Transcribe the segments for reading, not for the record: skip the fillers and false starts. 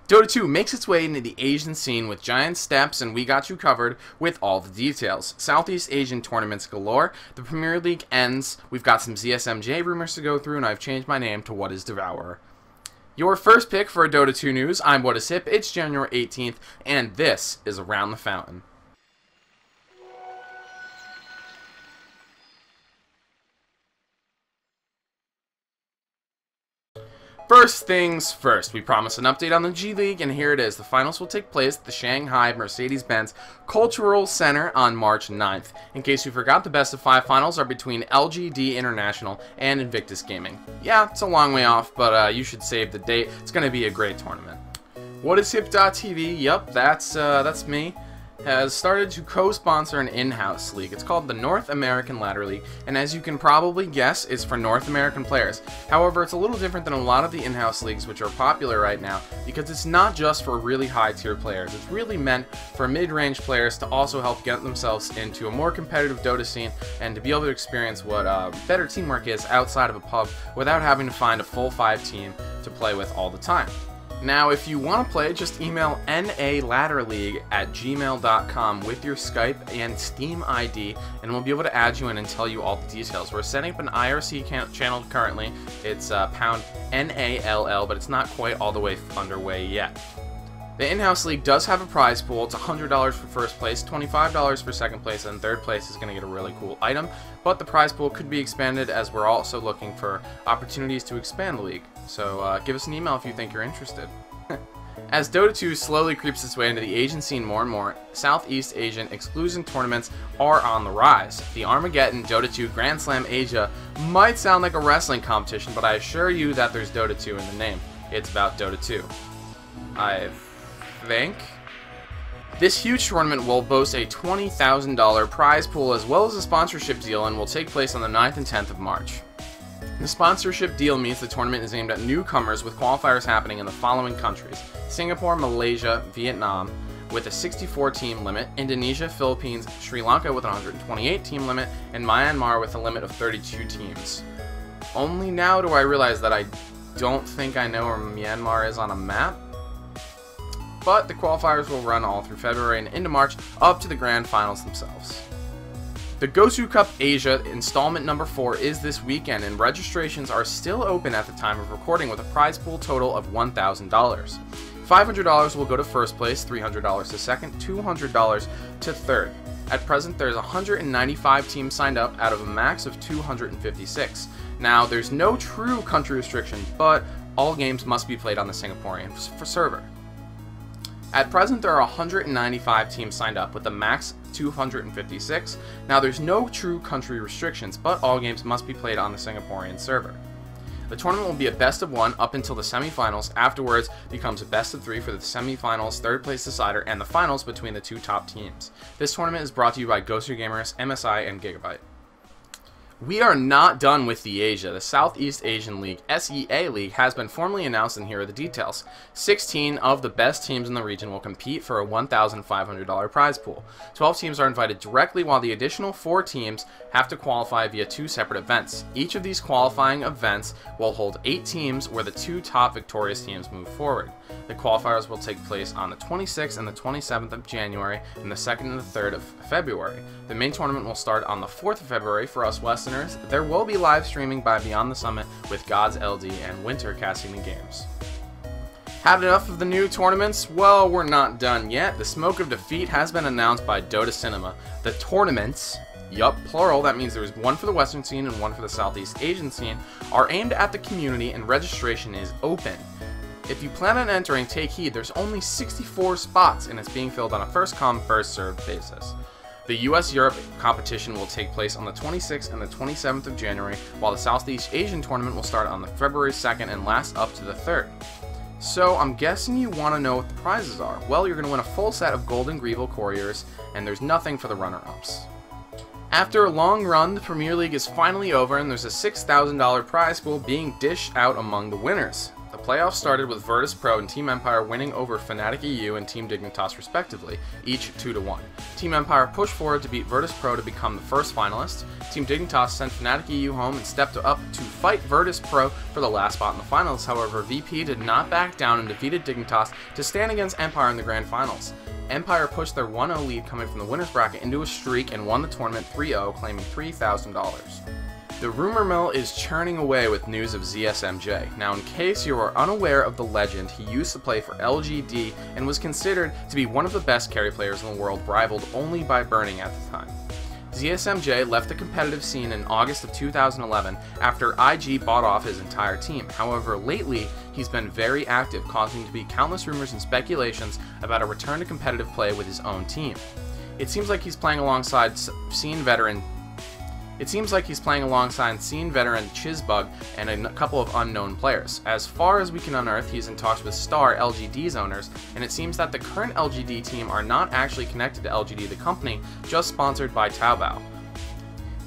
Dota 2 makes its way into the Asian scene with giant steps, and we got you covered with all the details. Southeast Asian tournaments galore, the Premier League ends, we've got some ZSMJ rumors to go through, and I've changed my name to WhatIsDevourer. Your first pick for Dota 2 news, I'm WhatIsHip, it's January 18th, and this is Around the Fountain. First things first, we promised an update on the G League, and here it is. The finals will take place at the Shanghai Mercedes-Benz Cultural Center on March 9th. In case you forgot, the best of 5 finals are between LGD International and Invictus Gaming. Yeah, it's a long way off, but you should save the date. It's going to be a great tournament. WhatIsHip.tv, yep, that's me, has started to co-sponsor an in-house league. It's called the North American Ladder League, and as you can probably guess, it's for North American players. However, it's a little different than a lot of the in-house leagues which are popular right now, because it's not just for really high-tier players. It's really meant for mid-range players to also help get themselves into a more competitive Dota scene, and to be able to experience what better teamwork is outside of a pub without having to find a full 5 team to play with all the time. Now, if you want to play, just email naladderleague@gmail.com with your Skype and Steam ID, and we'll be able to add you in and tell you all the details. We're setting up an IRC channel currently. It's pound NALL, but it's not quite all the way underway yet. The in-house league does have a prize pool. It's $100 for first place, $25 for second place, and third place is going to get a really cool item. But the prize pool could be expanded, as we're also looking for opportunities to expand the league. So give us an email if you think you're interested. As Dota 2 slowly creeps its way into the Asian scene more and more, Southeast Asian exclusion tournaments are on the rise. The Armageddon Dota 2 Grand Slam Asia might sound like a wrestling competition, but I assure you that there's Dota 2 in the name. It's about Dota 2. I think. This huge tournament will boast a $20,000 prize pool as well as a sponsorship deal, and will take place on the 9th and 10th of March. The sponsorship deal means the tournament is aimed at newcomers, with qualifiers happening in the following countries: Singapore, Malaysia, Vietnam with a 64 team limit, Indonesia, Philippines, Sri Lanka with a 128 team limit, and Myanmar with a limit of 32 teams. Only now do I realize that I don't think I know where Myanmar is on a map. But the qualifiers will run all through February and into March, up to the grand finals themselves. The Gosu Cup Asia installment number 4 is this weekend, and registrations are still open at the time of recording, with a prize pool total of $1,000. $500 will go to first place, $300 to second, $200 to third. At present, there's 195 teams signed up out of a max of 256. Now, there's no true country restriction, but all games must be played on the Singaporean server. At present, there are 195 teams signed up, with a max 256. Now, there's no true country restrictions, but all games must be played on the Singaporean server. The tournament will be a best of 1 up until the semifinals. Afterwards, becomes a best of 3 for the semifinals, third place decider, and the finals between the 2 top teams. This tournament is brought to you by Gosu Gamers, MSI, and Gigabyte. We are not done with the Asia. The Southeast Asian League, SEA League, has been formally announced, and here are the details. 16 of the best teams in the region will compete for a $1,500 prize pool. 12 teams are invited directly, while the additional 4 teams have to qualify via 2 separate events. Each of these qualifying events will hold 8 teams, where the 2 top victorious teams move forward. The qualifiers will take place on the 26th and the 27th of January, and the 2nd and the 3rd of February. The main tournament will start on the 4th of February for us Westerners. There will be live streaming by Beyond the Summit, with Gods LD and Winter casting the games. Had enough of the new tournaments? Well, we're not done yet. The Smoke of Defeat has been announced by Dota Cinema. The tournaments, yup, plural, that means there's one for the Western scene and one for the Southeast Asian scene, are aimed at the community, and registration is open. If you plan on entering, take heed. There's only 64 spots, and it's being filled on a first-come, first-served basis. The US-Europe competition will take place on the 26th and the 27th of January, while the Southeast Asian tournament will start on the February 2nd and last up to the 3rd. So, I'm guessing you want to know what the prizes are. Well, you're going to win a full set of Golden Greevil Couriers, and there's nothing for the runner-ups. After a long run, the Premier League is finally over, and there's a $6,000 prize pool being dished out among the winners. The The playoffs started with Virtus Pro and Team Empire winning over Fnatic EU and Team Dignitas respectively, each 2-1. Team Empire pushed forward to beat Virtus Pro to become the first finalist. Team Dignitas sent Fnatic EU home and stepped up to fight Virtus Pro for the last spot in the finals. However, VP did not back down and defeated Dignitas to stand against Empire in the grand finals. Empire pushed their 1-0 lead coming from the winner's bracket into a streak and won the tournament 3-0, claiming $3,000. The rumor mill is churning away with news of ZSMJ. Now, in case you are unaware of the legend, he used to play for LGD and was considered to be one of the best carry players in the world, rivaled only by Burning at the time. ZSMJ left the competitive scene in August of 2011 after IG bought off his entire team. However, lately, he's been very active, causing to be countless rumors and speculations about a return to competitive play with his own team. It seems like he's playing alongside scene veteran Chizbug and a couple of unknown players. As far as we can unearth, he's in talks with Star, LGD's owners, and it seems that the current LGD team are not actually connected to LGD the company, just sponsored by Taobao.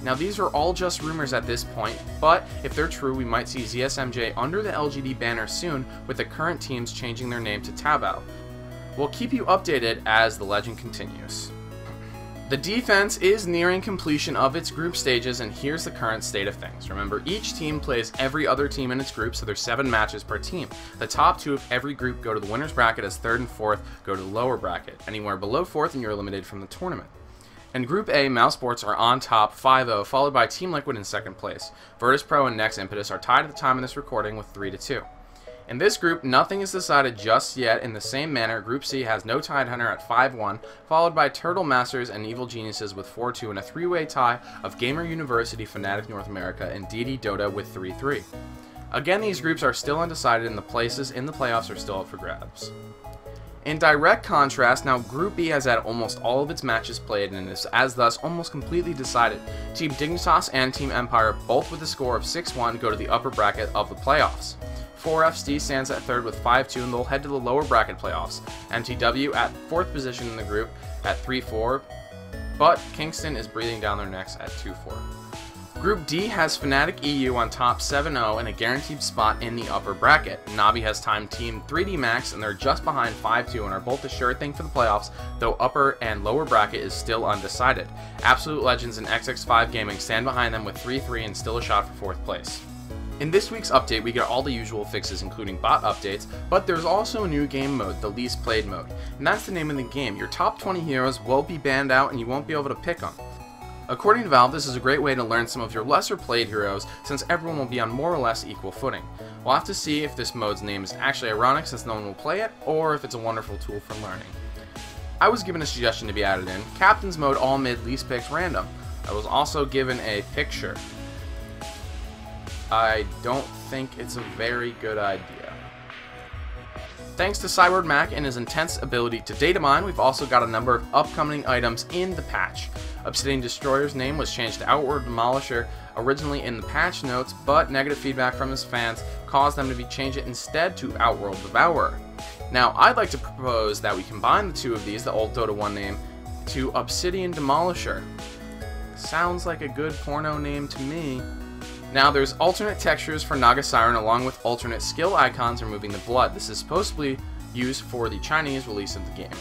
Now, these are all just rumors at this point, but if they're true, we might see ZSMJ under the LGD banner soon, with the current teams changing their name to Taobao. We'll keep you updated as the legend continues. The defense is nearing completion of its group stages, and here's the current state of things. Remember, each team plays every other team in its group, so there's 7 matches per team. The top 2 of every group go to the winner's bracket, as 3rd and 4th go to the lower bracket. Anywhere below 4th and you're eliminated from the tournament. In Group A, Mousesports are on top 5-0, followed by Team Liquid in 2nd place. Virtus Pro and Next Impetus are tied at the time of this recording with 3-2. In this group, nothing is decided just yet. In the same manner, Group C has No Tidehunter at 5-1, followed by Turtle Masters and Evil Geniuses with 4-2, and a 3-way tie of Gamer University, Fnatic North America, and DD Dota with 3-3. Again, these groups are still undecided, and the places in the playoffs are still up for grabs. In direct contrast, now Group B has had almost all of its matches played and is as thus almost completely decided. Team Dignitas and Team Empire, both with a score of 6-1, go to the upper bracket of the playoffs. 4FSD stands at 3rd with 5-2, and they'll head to the lower bracket playoffs. MTW at 4th position in the group at 3-4, but Kingston is breathing down their necks at 2-4. Group D has Fnatic EU on top 7-0 and a guaranteed spot in the upper bracket. Navi has timed Team 3D Max, and they're just behind 5-2 and are both a sure thing for the playoffs, though upper and lower bracket is still undecided. Absolute Legends and XX5 Gaming stand behind them with 3-3 and still a shot for 4th place. In this week's update, we get all the usual fixes, including bot updates, but there's also a new game mode, the least played mode, and that's the name of the game. Your top 20 heroes will be banned out and you won't be able to pick them. According to Valve, this is a great way to learn some of your lesser played heroes, since everyone will be on more or less equal footing. We'll have to see if this mode's name is actually ironic since no one will play it, or if it's a wonderful tool for learning. I was given a suggestion to be added in, Captain's Mode all mid least picks random. I was also given a picture. I don't think it's a very good idea. Thanks to Cyborg Mac and his intense ability to data mine, we've also got a number of upcoming items in the patch. Obsidian Destroyer's name was changed to Outward Demolisher originally in the patch notes, but negative feedback from his fans caused them to change it instead to Outworld Devourer. Now, I'd like to propose that we combine the two of these, the old Dota 1 name, to Obsidian Demolisher. Sounds like a good porno name to me. Now, there's alternate textures for Naga Siren along with alternate skill icons removing the blood. This is supposed to be used for the Chinese release of the game.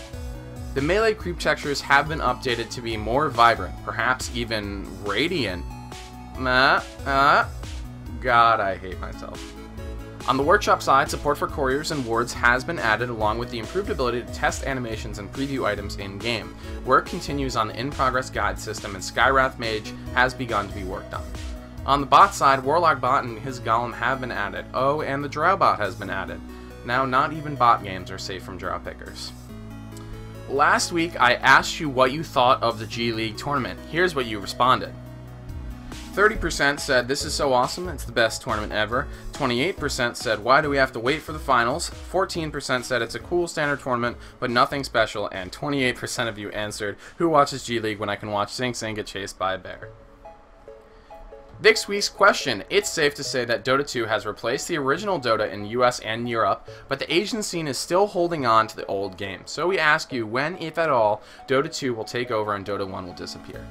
The melee creep textures have been updated to be more vibrant, perhaps even radiant. God, I hate myself. On the workshop side, support for couriers and wards has been added along with the improved ability to test animations and preview items in-game. Work continues on the in-progress guide system, and Skywrath Mage has begun to be worked on. On the bot side, Warlock Bot and his Golem have been added. Oh, and the Drow Bot has been added. Now, not even bot games are safe from Drow pickers. Last week, I asked you what you thought of the G League tournament. Here's what you responded. 30% said, this is so awesome, it's the best tournament ever. 28% said, why do we have to wait for the finals? 14% said, it's a cool standard tournament, but nothing special. And 28% of you answered, who watches G League when I can watch Sing Sing get chased by a bear? This week's question. It's safe to say that Dota 2 has replaced the original Dota in US and Europe, but the Asian scene is still holding on to the old game. So we ask you when, if at all, Dota 2 will take over and Dota 1 will disappear.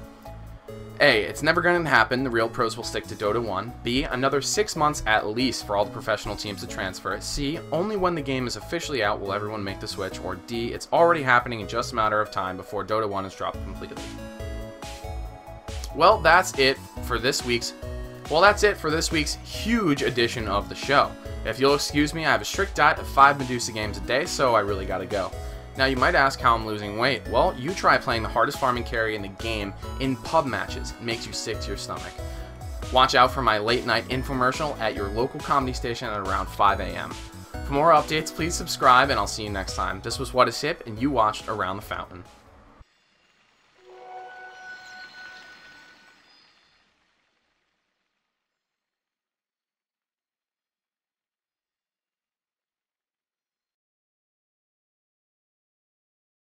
A, it's never going to happen, the real pros will stick to Dota 1. B, another 6 months at least for all the professional teams to transfer. C, only when the game is officially out will everyone make the switch. Or D, it's already happening in just a matter of time before Dota 1 is dropped completely. Well, that's it for this week's huge edition of the show. If you'll excuse me, I have a strict diet of 5 Medusa games a day, so I really gotta go. Now, you might ask how I'm losing weight. Well, you try playing the hardest farming carry in the game in pub matches. It makes you sick to your stomach. Watch out for my late night infomercial at your local comedy station at around 5 a.m. For more updates, please subscribe, and I'll see you next time. This was WhatIsHip, and you watched Around the Fountain.